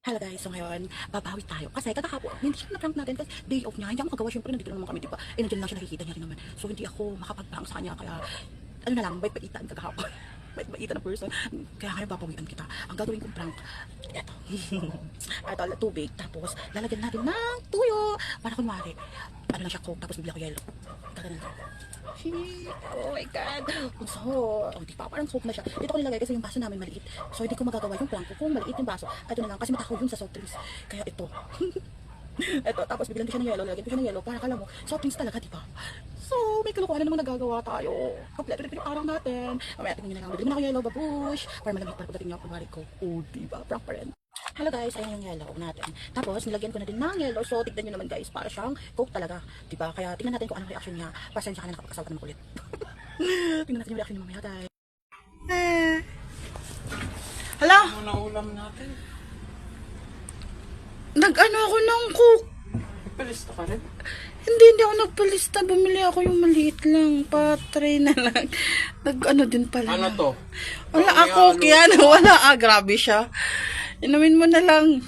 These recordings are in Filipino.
Hello guys, so ngayon, babawi tayo. Kasi kakahapon, hindi siya na-prank natin kasi day off niya. Hindi ako magagawa, syempre nandito lang naman kami, diba? Eh, nandiyan lang siya, nakikita niya rin naman. So, hindi ako makapag-prank sa kanya, kaya, ano na lang, bait-baitan kakahapon. Bait-baitan na person. Kaya ngayon, babawian kita. Ang gagawin kong prank, eto. Eto, tubig, tapos, lalagyan natin ng tuyo. Para kunwari, ano lang siya, coke, tapos bibila ko yelo. Kaganan ko. Oh my god. So, di pa, parang soap na siya. Dito ko nilagay kasi yung baso namin maliit. So, hindi ko magagawa yung prank ko kung maliit yung baso. Ito na lang, kasi matakaw yun sa soft drinks. Kaya ito. Ito, tapos bibigyan ko siya ng yelo, lagyan ko siya ng yelo, para kala mo, soft drinks talaga, di ba? So, may kalukuhan na namang nagagawa tayo. Kompleto rin yung araw natin. Mamaya tingin nyo na lang, bibigyan mo na ako yelo, babush. Para malamig para pagdating niyo, kunwari ko. Oh, di ba? Prank pa rin. Hello guys, ayan yung yellow natin. Tapos, nilagyan ko na din ng yellow. So, tignan nyo naman guys, para siyang coke talaga. Diba? Kaya, tingnan natin kung anong reaction niya. Pasensya ka na nakapagkasal ka ng kulit. Tingnan natin yung reaction niya mamaya guys. Hala? Ano na ulam natin? Nag-ano ako ng coke. Palista ka rin? Hindi ako nagpalista. Bumili ako yung maliit lang. Pa-try na lang. Nag-ano din pala. Ano to? Wala ako, yan. Wala. Grabe siya. Inumin mo na lang.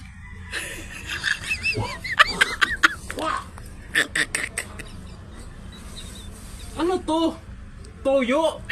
Ano to? Toyo?